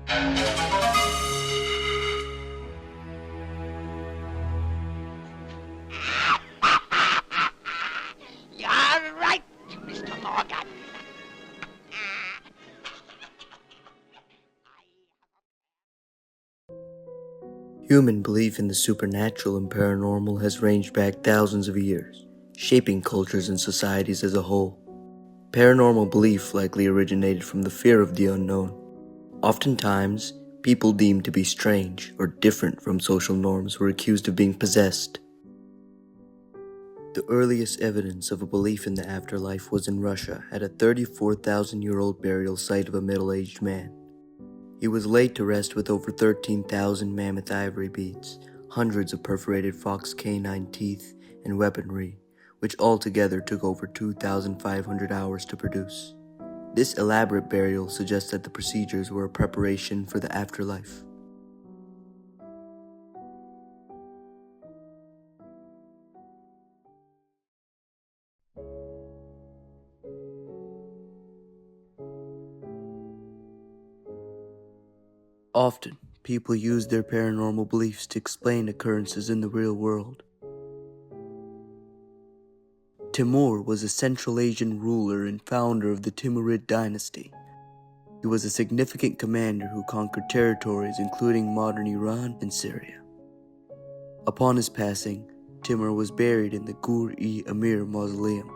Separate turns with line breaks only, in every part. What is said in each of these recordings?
You're right, Mr. Morgan.
Human belief in the supernatural and paranormal has ranged back thousands of years, shaping cultures and societies as a whole. Paranormal belief likely originated from the fear of the unknown. Oftentimes, people deemed to be strange or different from social norms were accused of being possessed. The earliest evidence of a belief in the afterlife was in Russia at a 34,000-year-old burial site of a middle-aged man. He was laid to rest with over 13,000 mammoth ivory beads, hundreds of perforated fox canine teeth, and weaponry, which altogether took over 2,500 hours to produce. This elaborate burial suggests that the procedures were a preparation for the afterlife. Often, people use their paranormal beliefs to explain occurrences in the real world. Timur was a Central Asian ruler and founder of the Timurid dynasty. He was a significant commander who conquered territories including modern Iran and Syria. Upon his passing, Timur was buried in the Gur-e-Amir mausoleum.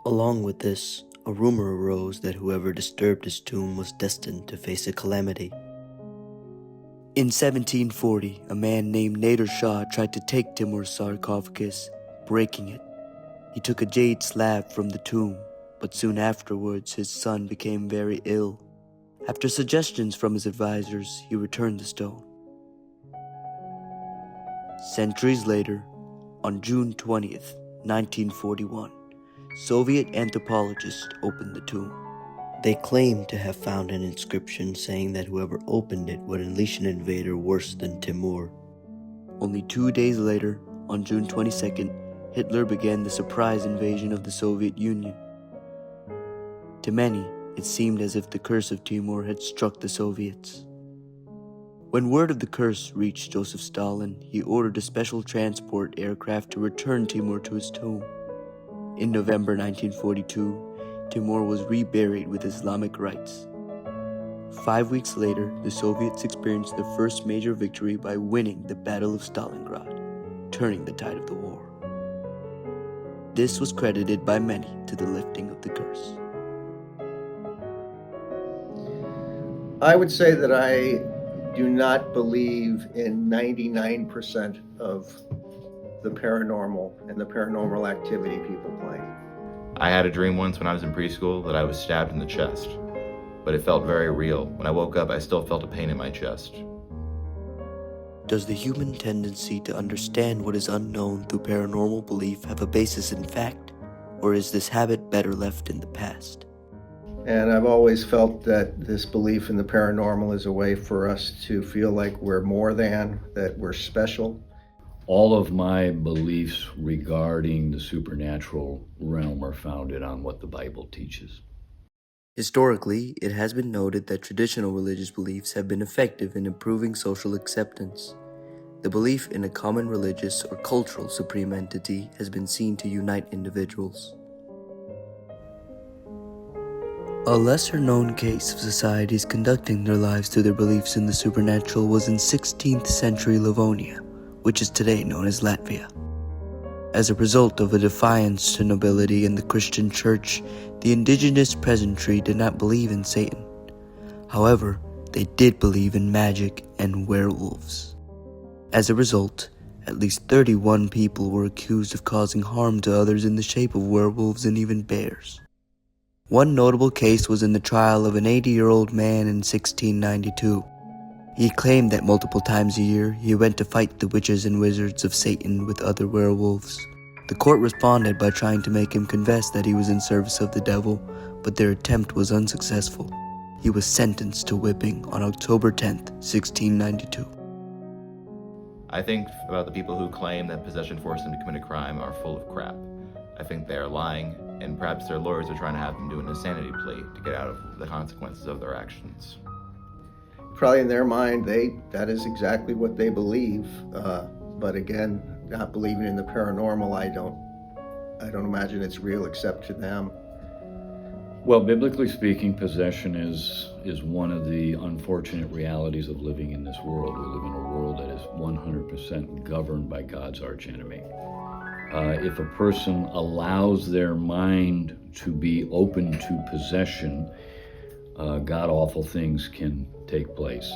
Along with this, a rumor arose that whoever disturbed his tomb was destined to face a calamity. In 1740, a man named Nader Shah tried to take Timur's sarcophagus, breaking it. He took a jade slab from the tomb, but soon afterwards his son became very ill. After suggestions from his advisors, he returned the stone. Centuries later, on June 20th, 1941, Soviet anthropologists opened the tomb. They claimed to have found an inscription saying that whoever opened it would unleash an invader worse than Timur. Only 2 days later, on June 22nd, Hitler began the surprise invasion of the Soviet Union. To many, it seemed as if the curse of Timur had struck the Soviets. When word of the curse reached Joseph Stalin, he ordered a special transport aircraft to return Timur to his tomb. In November 1942, Timur was reburied with Islamic rites. 5 weeks later, the Soviets experienced their first major victory by winning the Battle of Stalingrad, turning the tide of the war. This was credited by many to the lifting of the curse.
I would say that I do not believe in 99% of the paranormal and the paranormal activity people claim.
I had a dream once when I was in preschool that I was stabbed in the chest, but it felt very real. When I woke up, I still felt a pain in my chest.
Does the human tendency to understand what is unknown through paranormal belief have a basis in fact, or is this habit better left in the past?
And I've always felt that this belief in the paranormal is a way for us to feel like we're more than, that we're special.
All of my beliefs regarding the supernatural realm are founded on what the Bible teaches.
Historically, it has been noted that traditional religious beliefs have been effective in improving social acceptance. The belief in a common religious or cultural supreme entity has been seen to unite individuals. A lesser-known case of societies conducting their lives through their beliefs in the supernatural was in 16th century Livonia, which is today known as Latvia. As a result of a defiance to nobility and the Christian church, the indigenous peasantry did not believe in Satan. However, they did believe in magic and werewolves. As a result, at least 31 people were accused of causing harm to others in the shape of werewolves and even bears. One notable case was in the trial of an 80-year-old man in 1692. He claimed that multiple times a year he went to fight the witches and wizards of Satan with other werewolves. The court responded by trying to make him confess that he was in service of the devil, but their attempt was unsuccessful. He was sentenced to whipping on October 10th, 1692.
I think about the people who claim that possession forced them to commit a crime are full of crap. I think they are lying, and perhaps their lawyers are trying to have them do an insanity plea to get out of the consequences of their actions.
probably in their mind, that is exactly what they believe. But again, not believing in the paranormal, I don't imagine it's real except to them.
Well, biblically speaking, possession is one of the unfortunate realities of living in this world. We live in a world that is 100% governed by God's archenemy. If a person allows their mind to be open to possession, god-awful things can take place.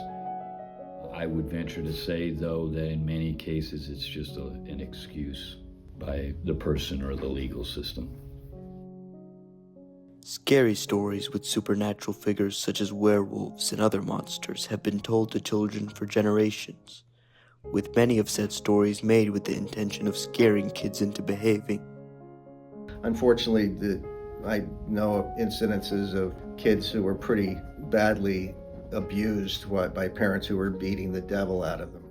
I would venture to say, though, that in many cases it's just an excuse by the person or the legal system.
Scary stories with supernatural figures such as werewolves and other monsters have been told to children for generations, with many of said stories made with the intention of scaring kids into behaving.
Unfortunately, I know of incidences of kids who were pretty badly abused by parents who were beating the devil out of them.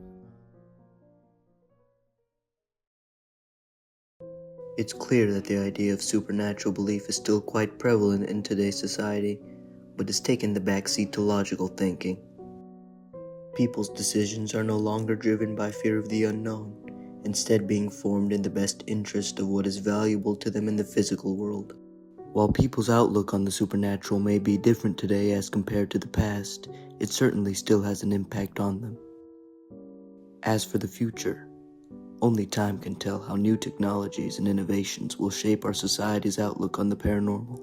It's clear that the idea of supernatural belief is still quite prevalent in today's society, but has taken the backseat to logical thinking. People's decisions are no longer driven by fear of the unknown, instead being formed in the best interest of what is valuable to them in the physical world. While people's outlook on the supernatural may be different today as compared to the past, it certainly still has an impact on them. As for the future, only time can tell how new technologies and innovations will shape our society's outlook on the paranormal.